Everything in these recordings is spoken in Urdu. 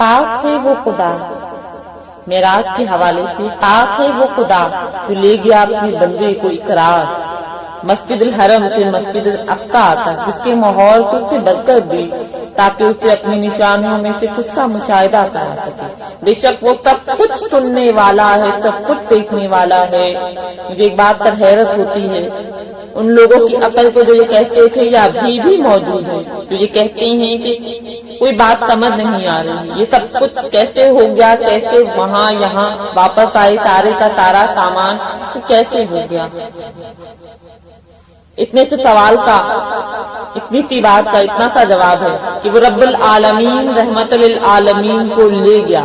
پاک ہے وہ خدا، معراج کے حوالے سے پاک ہے وہ خدا جو لے گیا اپنے بندے کو اقرار، مسجد الحرم سے مسجد الاقصی تک، جس کے ماحول کو اسے برکت دی تاکہ اسے اپنی نشانیوں میں سے کچھ کا مشاہدہ کرا سکے۔ بے شک وہ سب کچھ سننے والا ہے، سب کچھ دیکھنے والا ہے۔ مجھے ایک بات پر حیرت ہوتی ہے، ان لوگوں کی عقل کو جو یہ کہتے تھے یہ ابھی بھی موجود ہے، جو یہ کہتے ہیں کہ کوئی بات سمجھ نہیں آ رہی، یہ سب کچھ کیسے ہو گیا، کیسے وہاں یہاں واپس آئے، تارے کا تارا سامان کیسے ہو گیا۔ اتنے سے سوال کا، اتنی سی بات کا اتنا سا جواب ہے کہ وہ رب العالمین رحمت للعالمین کو لے گیا۔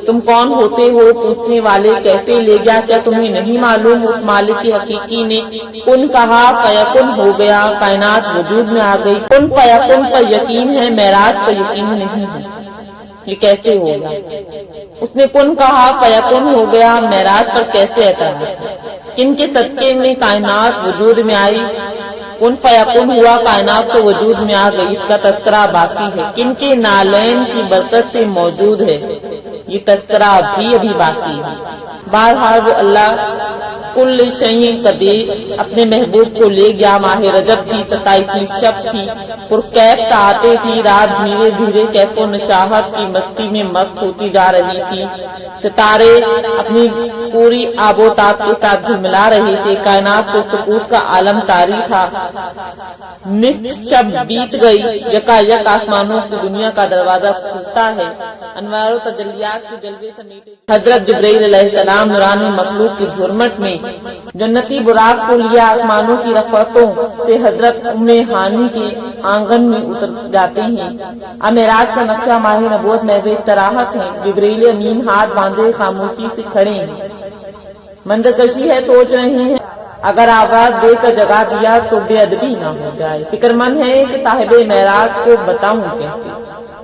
تم کون ہوتے ہو پوچھنے والے، کیسے لے گیا؟ کیا تمہیں نہیں معلوم اس مالک حقیقی نے کن کہا فیکن ہو گیا، کائنات وجود میں آ گئی۔ کن فیکن پر یقین ہے، معراج پر یقین نہیں ہے، یہ کیسے ہوگا؟ اس نے کن کہا فیکن ہو گیا، معراج پر کیسے اعتراض ہے؟ کن کے صدقے میں کائنات وجود میں آئی؟ کن فیکن ہوا، کائنات تو وجود میں آ گئی، اس کا تذکرہ باقی ہے۔ کن کے نالین کی برکت سے موجود ہے، یہ تذکرہ بھی ابھی باقی ہے۔ بہرحال وہ اللہ کل شیء قدیر اپنے محبوب کو لے گیا۔ ماہ رجب تھی، 27ویں شب تھی، پرکیف ساعتیں تھی، رات دھیرے دھیرے کیف و نشاہت کی مستی میں مست ہوتی جا رہی تھی، ستارے اپنی پوری آب و تاب کے ساتھ جھلملا رہے تھے، کائنات کو سکوت کا عالم طاری تھا۔ نصف شب بیت گئی، یکا یک آسمانوں کی دنیا کا دروازہ کھلتا ہے، انوار و تجلیات کے جلوے سمیٹے حضرت جبرائیل علیہ السلام نورانی مخلوق کی جھرمٹ میں جنتی براق کو لیا آسمانوں کی رفعتوں سے حضرت ام ہانی کے آنگن میں اتر جاتے ہیں۔ معراج کا نقشہ ماہ نبوت میں بے استراحت ہے، جبرائیل امین ہاتھ باندھے خاموشی سے کھڑے ہیں، منظر کشی ہے، سوچ رہے ہیں اگر آواز دے کر جگا دیا تو بے ادبی نہ ہو جائے۔ فکر مند ہے کہ صاحب معراج کو بتاؤں کیسے؟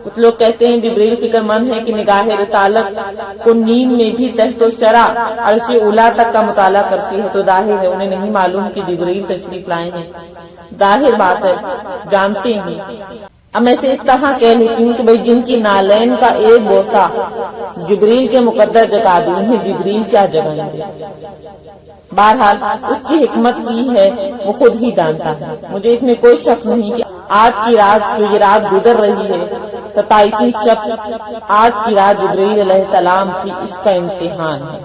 کچھ لوگ کہتے ہیں جبرائیل فکر مند ہے کہ نگاہ رسالت کو نیند میں بھی تحت و شرع عرش اولا تک کا مطالعہ کرتی ہے، تو ظاہر ہے انہیں نہیں معلوم کہ جبرائیل تشریف لائے ہیں۔ ظاہر بات ہے جانتے ہیں۔ اب میں سے اس طرح کہہ لیتی ہوں کہ بھئی جن کی نالین کا ایک بوسہ جبرائیل کے مقدر جگا دی ہے، جبرائیل کیا جگائیں گے؟ بہرحال اس کی حکمت کی ہے وہ خود ہی جانتا ہے۔ مجھے اس میں کوئی شک نہیں کہ آج کی رات جو یہ رات گزر رہی ہے 27ویں شب، آج کی رات جبرائیل علیہ السلام کی عشق کا امتحان ہے۔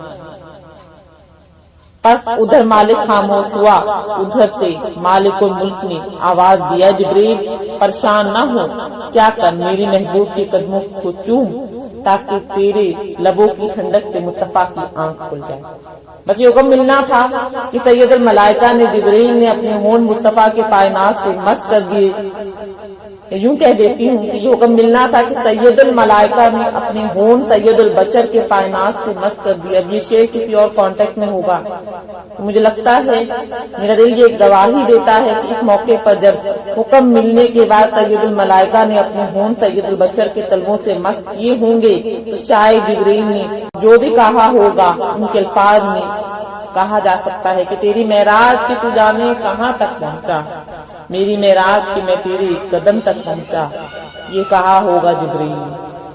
پس ادھر مالک خاموش ہوا، ادھر سے مالک الملک نے آواز دیا، جبرائیل پریشان نہ ہو، کیا کر میری محبوب کے قدموں کو چوم تاکہ تیرے لبوں کی ٹھنڈک سے مصطفیٰ کی آنکھ کھل جائے۔ بس یہ حکم ملنا تھا کہ سید الملائکہ نے جبرائیل نے اپنے ہونٹ مصطفیٰ کے پائنات سے مست کر دیے۔ یوں کہہ دیتی ہوں کہ یہ حکم ملنا تھا کہ سید الملائکہ نے اپنے ہونٹ سید البشر کے پائنات سے مست کر دیا۔ اب یہ شعر کسی اور کانٹیکٹ میں ہوگا تو مجھے لگتا ہے، میرا دل یہ ایک گواہی دیتا ہے کہ اس موقع پر جب حکم ملنے کے بعد سید الملائکہ نے اپنے ہونٹ سید البشر کے تلووں سے مست کیے ہوں گے تو شاید جبرائیل نے جو بھی کہا ہوگا ان کے الفاظ میں کہا جا سکتا ہے کہ تیری معراج کی تو جانے کہاں تک پہنچا، میری معراج کی میں تیرے قدم تک پہنچا، یہ کہا ہوگا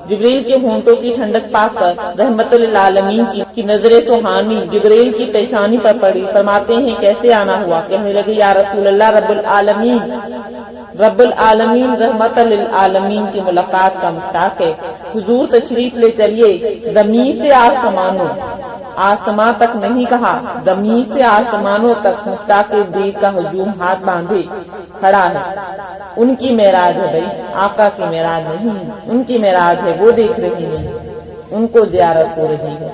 جبرائیل کے ہونٹوں کی ٹھنڈک پا کر رحمت للعالمین کی نظر سبحانی جبرائیل کی پیشانی پر پڑی۔ فرماتے ہیں کیسے آنا ہوا؟ کہنے لگے یا رسول اللہ، رب العالمین رحمت للعالمین کی ملاقات کا مشتاق ہے، حضور تشریف لے چلیے۔ زمین سے آسمان تک نہیں کہا، زمین سے آسمانوں تک مشتاق دید کا ہجوم ہاتھ باندھے کھڑا ہے۔ ان کی معراج ہے بھائی، آقا کی معراج نہیں، ان کی معراج ہے، وہ دیکھ رہی ہیں، ان کو زیارت ہو رہی ہے۔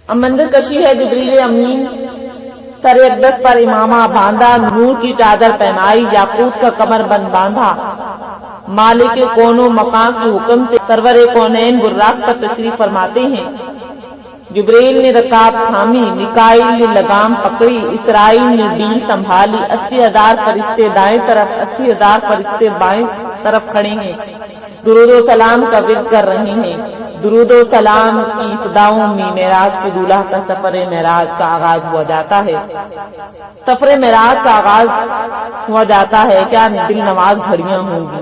اب منظر کشی ہے، جبرائیل امین سر اقدس پر امامہ باندھا، نور کی چادر پہنائی، یاقوت کا کمر بند باندھا، مالک کون و مکان کے حکم سے سرور کونین براق پر تشریف فرماتے ہیں۔ جبرائیل نے رکاب تھامی، میکائیل نے لگام پکڑی، اسرائیل نے ڈیل سنبھالی، 80,000 فرشتے دائیں طرف، 80,000 فرشتے بائیں طرف کھڑے ہیں، درود و سلام کا ورد کر رہے ہیں۔ درود و سلام کی صداؤں میں معراج کے دولہا کا سفر معراج کا آغاز ہوا جاتا ہے۔ سفر معراج کا آغاز ہوا جاتا ہے، کیا دل نواز گھڑیاں ہوں گی۔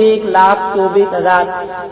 1,24,000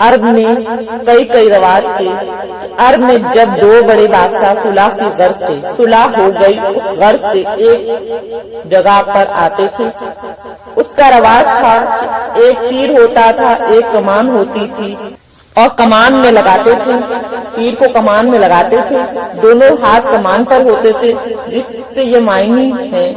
عرب میں کئی رواج تھے. عرب میں جب دو بڑے بادشاہ صلح کی غرض سے صلح ہو گئی اس غرض سے ایک جگہ پر آتے تھے. اس کا رواج تھا کہ ایک تیر ہوتا تھا، ایک کمان ہوتی تھی اور کمان میں لگاتے تھے. تیر کو کمان میں لگاتے تھے، دونوں ہاتھ کمان پر ہوتے تھے. جس سے یہ معنی ہے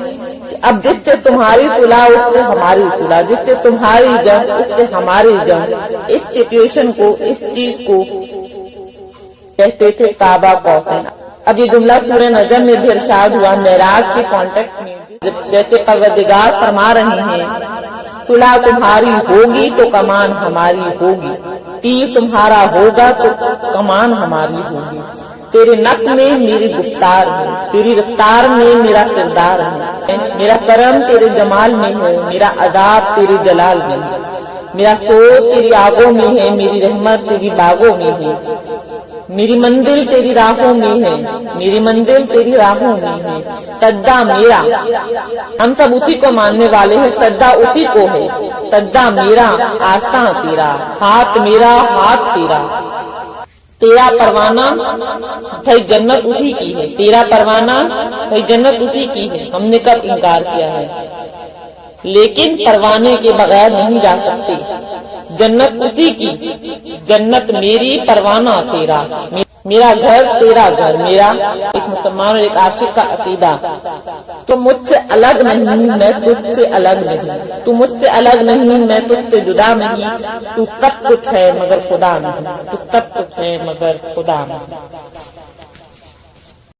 کہ اب جس سے تمہاری صلح اس سے ہماری صلح، جس سے تمہاری جنگ اس سے ہماری جنگ. اس سچویشن کو، اس چیز کو کہتے تھے کعبہ کوثن. اب یہ جملہ سورہ نجم میں بھی ارشاد ہوا معراج کے کانٹیکٹ میں، جیسے پروردگار فرما رہے ہیں صلح تمہاری ہوگی تو کمان ہماری ہوگی، تیر تمہارا ہوگا تو کمان ہماری ہوگی. تیرے نق میں میری گفتار ہے، تیری رفتار میں میرا کردار ہے. میرا کرم تیرے جمال میں ہے، میرا عذاب تیرے جلال میں ہے. میرا سوز تیری آگوں میں ہے، میری رحمت تیری باغوں میں ہے. میری منزل تیری راہوں میں ہے، میری منزل تیری راہوں میں ہے. سجدہ میرا، ہم سب اسی کو ماننے والے ہیں، سجدہ اسی کو ہے. سجدہ میرا، آستاں تیرا، ہاتھ میرا، ہاتھ تیرا. تیرا پروانہ بھائی جنت اسی کی ہے، تیرا پروانہ بھائی جنت اسی کی ہے. ہم نے کب انکار کیا ہے؟ لیکن پروانے کے بغیر نہیں جا سکتے. جنت اسی کی، جنت میری، پروانہ تیرا. میرا گھر تیرا گھر. میرا ایک مسلمان اور ایک عاشق کا عقیدہ، تو مجھ سے الگ نہیں، میں تجھ سے الگ نہیں. تو مجھ سے الگ نہیں، میں تجھ سے جدا نہیں. تو سب کچھ ہے مگر خدا نہیں، تو سب کچھ ہے مگر خدا نہیں.